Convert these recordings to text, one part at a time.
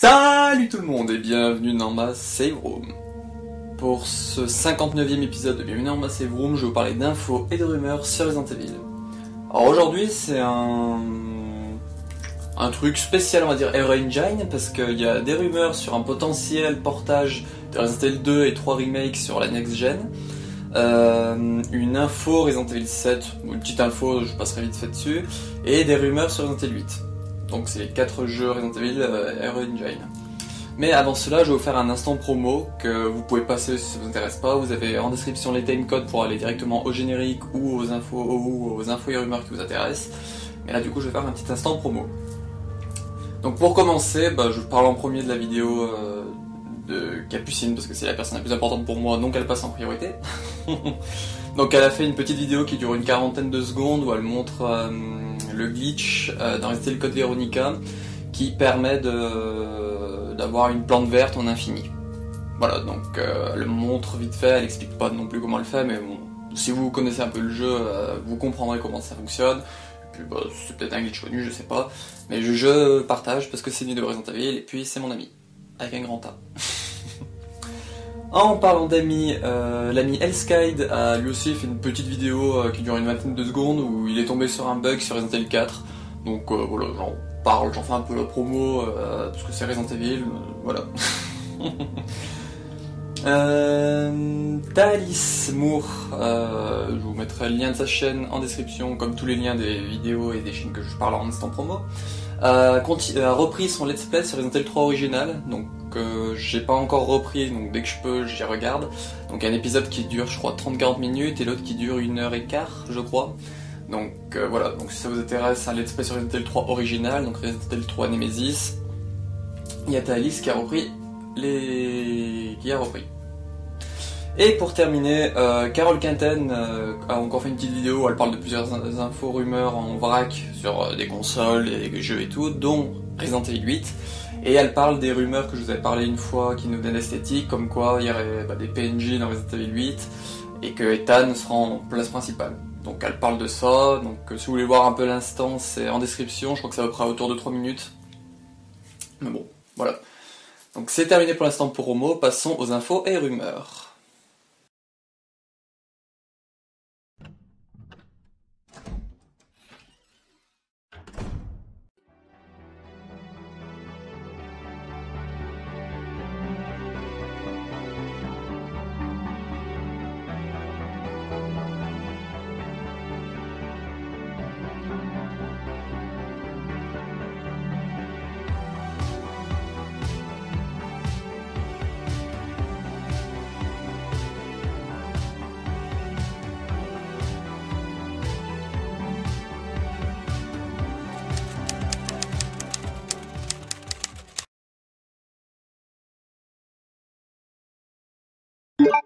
Salut tout le monde et bienvenue dans ma save room. Pour ce 59e épisode de Bienvenue dans ma save room, je vais vous parler d'infos et de rumeurs sur Resident Evil. Alors aujourd'hui c'est un truc spécial, on va dire R-Engine, parce qu'il y a des rumeurs sur un potentiel portage de Resident Evil 2 et 3 remakes sur la next gen. Une info Resident Evil 7, une petite info, je passerai vite fait dessus, et des rumeurs sur Resident Evil 8. Donc c'est les 4 jeux Resident Evil R-Engine. Mais avant cela, je vais vous faire un instant promo que vous pouvez passer si ça vous intéresse pas. Vous avez en description les timecodes pour aller directement au générique ou aux infos et rumeurs qui vous intéressent. Mais là du coup je vais faire un petit instant promo. Donc pour commencer, je parle en premier de la vidéo de Capucine parce que c'est la personne la plus importante pour moi, donc elle passe en priorité. Donc elle a fait une petite vidéo qui dure une quarantaine de secondes où elle montre le glitch dans Resident Evil Code Veronica qui permet d'avoir une plante verte en infini. Voilà, donc elle montre vite fait, elle explique pas non plus comment elle fait, mais bon, si vous connaissez un peu le jeu, vous comprendrez comment ça fonctionne. Et puis c'est peut-être un glitch connu, je sais pas, mais je partage parce que c'est du de Resident Evil et puis c'est mon ami, avec un grand A. En parlant d'amis, l'ami Elskide a lui aussi fait une petite vidéo qui dure une vingtaine de secondes où il est tombé sur un bug sur Resident Evil 4. Donc voilà, j'en parle, j'en fais un peu la promo parce que c'est Resident Evil, voilà. Thalys Moore, je vous mettrai le lien de sa chaîne en description, comme tous les liens des vidéos et des chaînes que je parle en instant promo. A repris son let's play sur Resident Evil 3 original, donc j'ai pas encore repris, donc dès que je peux j'y regarde. Donc un épisode qui dure je crois 30-40 minutes et l'autre qui dure 1h15 je crois. Donc voilà, donc si ça vous intéresse, un let's play sur Resident Evil 3 original, donc Resident Evil 3 Nemesis, il y a Thalys qui a repris Et pour terminer, Carole Quinten a encore fait une petite vidéo où elle parle de plusieurs infos, rumeurs en vrac sur des consoles, des jeux et tout, dont Resident Evil 8. Et elle parle des rumeurs que je vous avais parlé une fois qui nous donnent l'esthétique, comme quoi il y aurait des PNJ dans Resident Evil 8 et que Ethan sera en place principale. Donc elle parle de ça, donc si vous voulez voir un peu l'instant, c'est en description, je crois que ça va prendre autour de 3 minutes. Mais bon, voilà. Donc c'est terminé pour l'instant pour Homo, passons aux infos et rumeurs.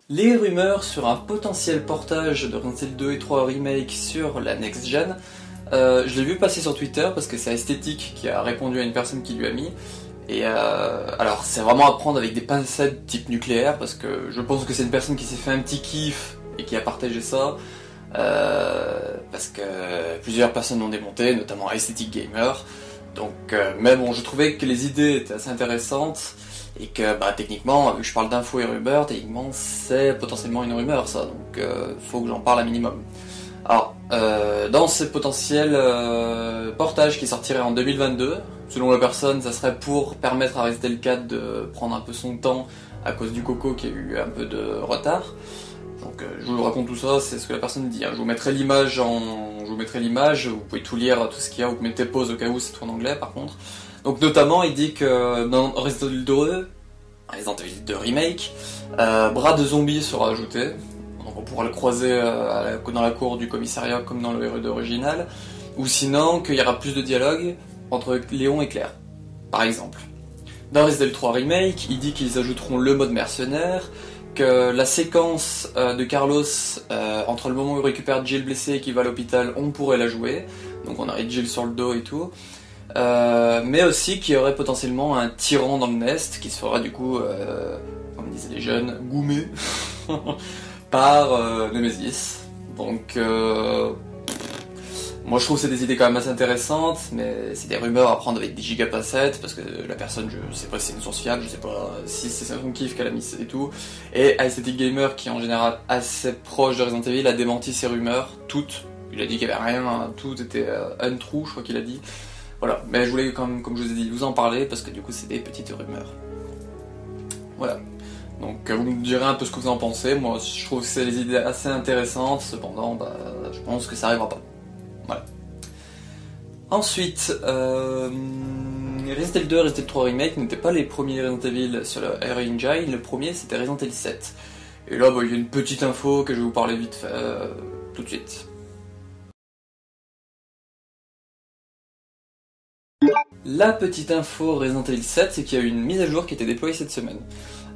Les rumeurs sur un potentiel portage de Resident Evil 2 et 3 remake sur la next gen, je l'ai vu passer sur Twitter parce que c'est Esthétique qui a répondu à une personne qui lui a mis. Et alors c'est vraiment à prendre avec des pincettes type nucléaire parce que je pense que c'est une personne qui s'est fait un petit kiff et qui a partagé ça. Parce que plusieurs personnes l'ont démonté, notamment Aesthetic Gamer. Donc, mais bon, je trouvais que les idées étaient assez intéressantes. Et que techniquement, vu que je parle d'infos et rumeurs, techniquement c'est potentiellement une rumeur ça, donc faut que j'en parle un minimum. Alors, dans ce potentiel portage qui sortirait en 2022, selon la personne, ça serait pour permettre à Resident Evil 4 de prendre un peu son temps à cause du coco qui a eu un peu de retard. Donc je vous raconte tout ça, c'est ce que la personne dit. Je vous mettrai l'image vous pouvez tout lire, tout ce qu'il y a, vous mettez pause au cas où c'est tout en anglais par contre. Donc notamment il dit que dans Resident Evil 2 Remake, bras de zombie sera ajouté. Donc on pourra le croiser dans la cour du commissariat comme dans le RE2 original. Ou sinon qu'il y aura plus de dialogue entre Léon et Claire, par exemple. Dans Resident Evil 3 Remake, il dit qu'ils ajouteront le mode mercenaire, que la séquence de Carlos entre le moment où il récupère Jill blessée et qu'il va à l'hôpital, on pourrait la jouer. Donc on aurait Jill sur le dos et tout. Mais aussi qu'il y aurait potentiellement un tyran dans le nest qui sera du coup, comme disaient les jeunes, goumé par Nemesis. Donc Moi je trouve que c'est des idées quand même assez intéressantes, mais c'est des rumeurs à prendre avec des gigapassettes, parce que la personne, je sais pas si c'est une source fiable, je sais pas si c'est son kiff qu'elle a mis et tout. Et Aesthetic Gamer, qui est en général assez proche de Resident Evil, a démenti ces rumeurs, toutes. Il a dit qu'il y avait rien, tout était untrue, je crois qu'il a dit. Voilà, mais je voulais quand même, comme je vous ai dit, vous en parler, parce que du coup c'est des petites rumeurs. Voilà. Donc vous me direz un peu ce que vous en pensez. Moi je trouve que c'est des idées assez intéressantes, cependant je pense que ça arrivera pas. Voilà. Ensuite, Resident Evil 2 et Resident Evil 3 Remake n'étaient pas les premiers Resident Evil sur le Unreal Engine, le premier c'était Resident Evil 7. Et là il y a une petite info que je vais vous parler vite fait, tout de suite. La petite info Resident Evil 7, c'est qu'il y a eu une mise à jour qui a été déployée cette semaine.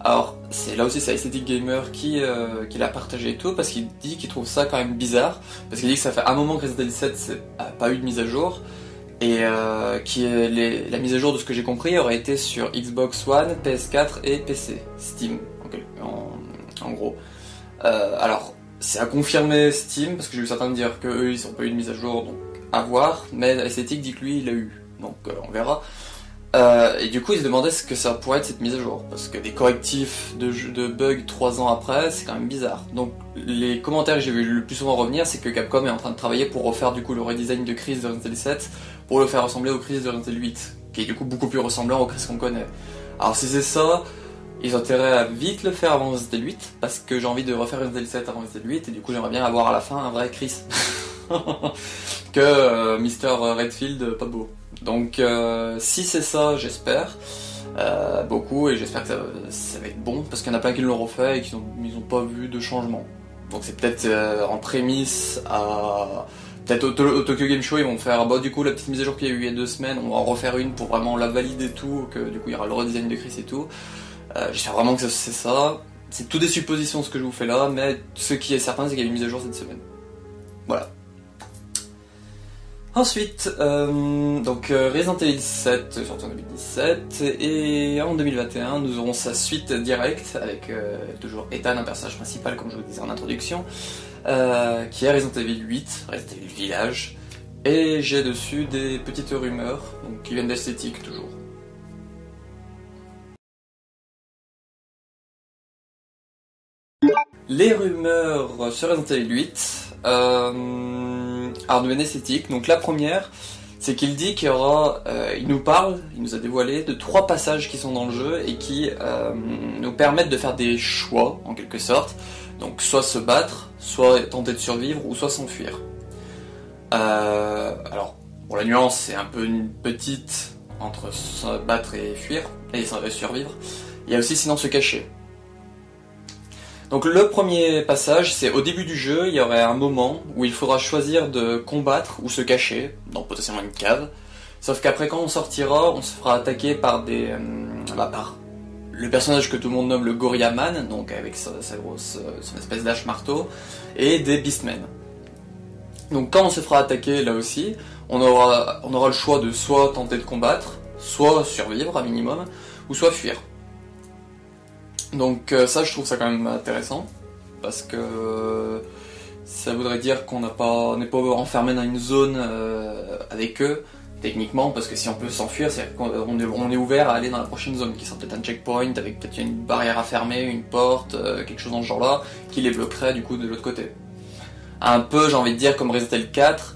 Alors, là aussi c'est Aesthetic Gamer qui l'a partagé et tout, parce qu'il dit qu'il trouve ça quand même bizarre, parce qu'il dit que ça fait un moment que Resident Evil 7 n'a pas eu de mise à jour, et la mise à jour de ce que j'ai compris aurait été sur Xbox One, PS4 et PC, Steam, en gros. Alors, c'est à confirmer Steam, parce que j'ai vu certains me dire qu'eux ils n'ont pas eu de mise à jour, donc à voir, mais Aesthetic dit que lui il l'a eu, donc on verra. Et du coup, ils se demandaient ce que ça pourrait être cette mise à jour, parce que des correctifs de bugs 3 ans après, c'est quand même bizarre. Donc, les commentaires que j'ai vu le plus souvent revenir, c'est que Capcom est en train de travailler pour refaire du coup le redesign de Chris de Resident Evil 7 pour le faire ressembler au Chris de Resident Evil 8, qui est du coup beaucoup plus ressemblant au Chris qu'on connaît. Alors, si c'est ça, ils ont intérêt à vite le faire avant Resident Evil 8, parce que j'ai envie de refaire Resident Evil 7 avant Resident Evil 8, et du coup, j'aimerais bien avoir à la fin un vrai Chris. que Mr. Redfield pas beau. Donc si c'est ça, j'espère beaucoup, et j'espère que ça va être bon, parce qu'il y en a plein qui l'ont refait et qu'ils ont pas vu de changement. Donc c'est peut-être en prémisse à... Peut-être au Tokyo Game Show ils vont faire du coup la petite mise à jour qu'il y a eu il y a 2 semaines, on va en refaire une pour vraiment la valider et tout, que du coup il y aura le redesign de Chris et tout. J'espère vraiment que c'est ça. C'est tout des suppositions ce que je vous fais là, mais ce qui est certain c'est qu'il y a une mise à jour cette semaine. Voilà. Ensuite, Resident Evil 7 sorti en 2017, et en 2021 nous aurons sa suite directe avec toujours Ethan, un personnage principal comme je vous disais en introduction, qui est Resident Evil 8, Resident Evil Village, et j'ai dessus des petites rumeurs donc, qui viennent d'Aesthetic toujours. Les rumeurs sur Resident Evil 8, alors de Aesthetic, donc la première, c'est qu'il dit qu'il y aura, il nous a dévoilé de 3 passages qui sont dans le jeu et qui nous permettent de faire des choix, en quelque sorte, donc soit se battre, soit tenter de survivre, ou soit s'enfuir. Alors, bon la nuance c'est un peu une petite entre se battre et fuir, et survivre, il y a aussi sinon se cacher. Donc le premier passage, c'est au début du jeu, il y aurait un moment où il faudra choisir de combattre ou se cacher, dans potentiellement une cave. Sauf qu'après quand on sortira, on se fera attaquer par par le personnage que tout le monde nomme le Gorilla Man, donc avec son espèce d'âge marteau, et des Beastmen. Donc quand on se fera attaquer là aussi, on aura le choix de soit tenter de combattre, soit survivre à minimum, ou soit fuir. Donc ça je trouve ça quand même intéressant, parce que ça voudrait dire qu'on n'est pas enfermé dans une zone avec eux, techniquement, parce que si on peut s'enfuir, c'est qu'on est ouvert à aller dans la prochaine zone, qui sera peut-être un checkpoint, avec peut-être une barrière à fermer, une porte, quelque chose dans ce genre-là, qui les bloquerait du coup de l'autre côté. Un peu, j'ai envie de dire, comme Resident Evil 4,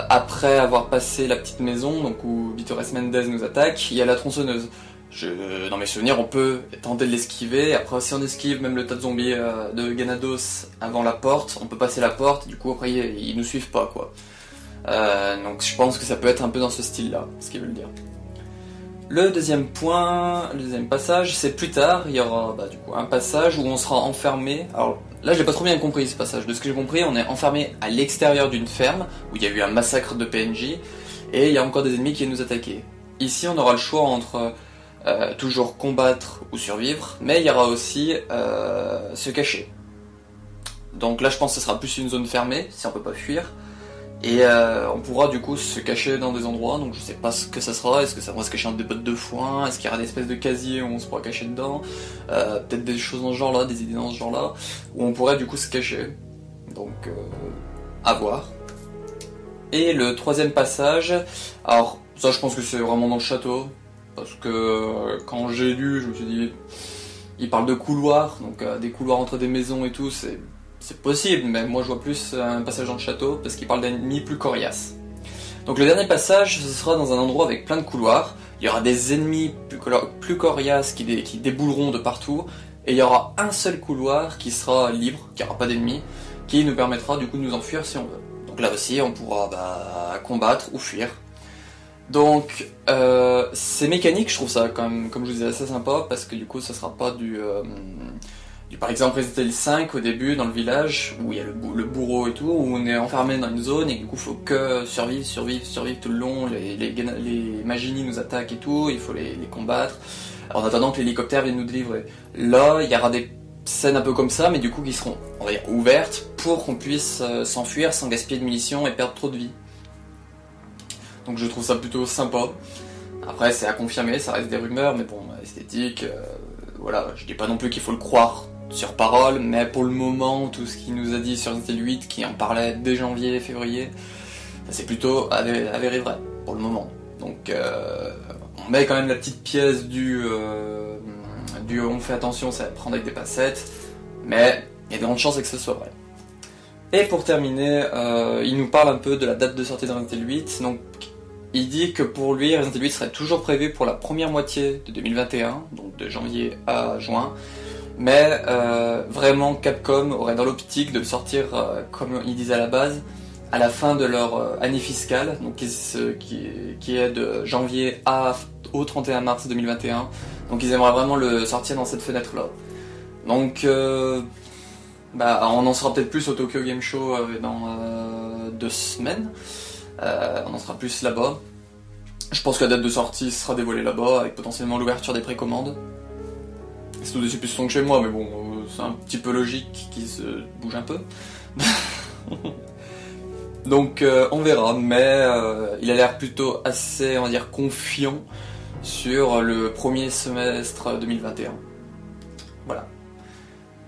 après avoir passé la petite maison, donc où Vitores Mendez nous attaque, il y a la tronçonneuse. Dans mes souvenirs, on peut tenter de l'esquiver, après si on esquive même le tas de zombies de Ganados avant la porte, on peut passer la porte, du coup après ils nous suivent pas quoi. Donc je pense que ça peut être un peu dans ce style-là, ce qu'ils veulent dire. Le deuxième point, le deuxième passage, c'est plus tard, il y aura du coup un passage où on sera enfermé. Alors là j'ai pas trop bien compris ce passage, de ce que j'ai compris on est enfermé à l'extérieur d'une ferme, où il y a eu un massacre de PNJ, et il y a encore des ennemis qui viennent nous attaquer. Ici on aura le choix entre... toujours combattre ou survivre, mais il y aura aussi se cacher. Donc là je pense que ce sera plus une zone fermée, si on peut pas fuir, et on pourra du coup se cacher dans des endroits, donc je sais pas ce que ça sera, est-ce que ça va se cacher dans des bottes de foin, est-ce qu'il y aura des espèces de casiers où on se pourra cacher dedans, peut-être des choses dans ce genre là, des idées dans ce genre là, où on pourrait du coup se cacher, donc à voir. Et le troisième passage, alors ça je pense que c'est vraiment dans le château, parce que quand j'ai lu, je me suis dit, il parle de couloirs, donc des couloirs entre des maisons et tout, c'est possible, mais moi je vois plus un passage dans le château, parce qu'il parle d'ennemis plus coriaces. Donc le dernier passage, ce sera dans un endroit avec plein de couloirs, il y aura des ennemis plus coriaces qui débouleront de partout, et il y aura un seul couloir qui sera libre, qui n'aura pas d'ennemis, qui nous permettra du coup de nous enfuir si on veut. Donc là aussi on pourra combattre ou fuir. Donc ces mécaniques, je trouve ça quand même, comme je vous disais, assez sympa, parce que du coup ça sera pas du par exemple Resident Evil 5 au début dans le village où il y a le bourreau et tout, où on est enfermé dans une zone et du coup il faut que survivre tout le long, les Magini nous attaquent et tout, il faut les combattre en attendant que l'hélicoptère vienne nous délivrer. Là il y aura des scènes un peu comme ça, mais du coup qui seront, on va dire, ouvertes pour qu'on puisse s'enfuir sans gaspiller de munitions et perdre trop de vie. Donc je trouve ça plutôt sympa. Après c'est à confirmer, ça reste des rumeurs, mais bon, esthétique, voilà, je dis pas non plus qu'il faut le croire sur parole, mais pour le moment, tout ce qu'il nous a dit sur Resident Evil 8, qui en parlait dès janvier, février, c'est plutôt avéré vrai, pour le moment. Donc on met quand même la petite pièce du on fait attention, ça va prendre avec des pincettes, mais il y a de grandes chances que ce soit vrai. Et pour terminer, il nous parle un peu de la date de sortie de Resident Evil 8, donc il dit que pour lui, Resident Evil 8 serait toujours prévu pour la première moitié de 2021, donc de janvier à juin, mais vraiment Capcom aurait dans l'optique de le sortir, comme il disait à la base, à la fin de leur année fiscale, donc qui est de janvier au 31 mars 2021, donc ils aimeraient vraiment le sortir dans cette fenêtre-là. Donc on en saura peut-être plus au Tokyo Game Show dans 2 semaines. On en sera plus là-bas. Je pense que la date de sortie sera dévoilée là-bas, avec potentiellement l'ouverture des précommandes. C'est tout de suite plus long que chez moi, mais bon, c'est un petit peu logique qu'il se bouge un peu. Donc on verra, mais il a l'air plutôt assez, on va dire, confiant sur le premier semestre 2021. Voilà.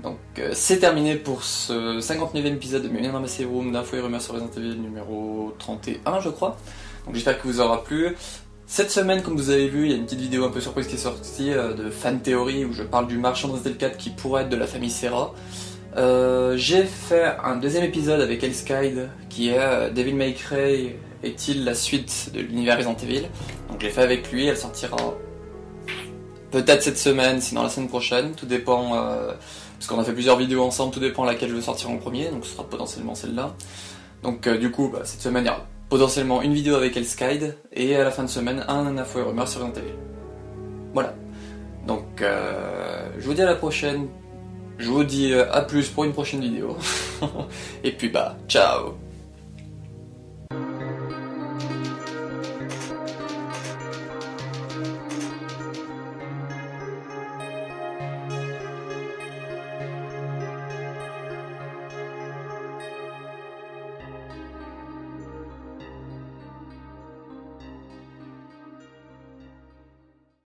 Donc c'est terminé pour ce 59e épisode de Bienvenue dans ma Save Room d'infos et rumeurs sur Resident Evil numéro 31 je crois. Donc j'espère que vous aura plu. Cette semaine, comme vous avez vu, il y a une petite vidéo un peu surprise qui est sortie de Fan Theory où je parle du marchand de Resident Evil 4 qui pourrait être de la famille Serra. J'ai fait un deuxième épisode avec Elskide qui est Devil May Cry est-il la suite de l'univers Resident Evil. Donc je l'ai fait avec lui, elle sortira peut-être cette semaine, sinon la semaine prochaine, tout dépend... parce qu'on a fait plusieurs vidéos ensemble, tout dépend laquelle je veux sortir en premier, donc ce sera potentiellement celle-là. Donc du coup, cette semaine, il y aura potentiellement une vidéo avec Elskide, et à la fin de semaine, un info et rumeur sur Resident Evil. Voilà. Donc je vous dis à la prochaine, je vous dis à plus pour une prochaine vidéo, et puis ciao.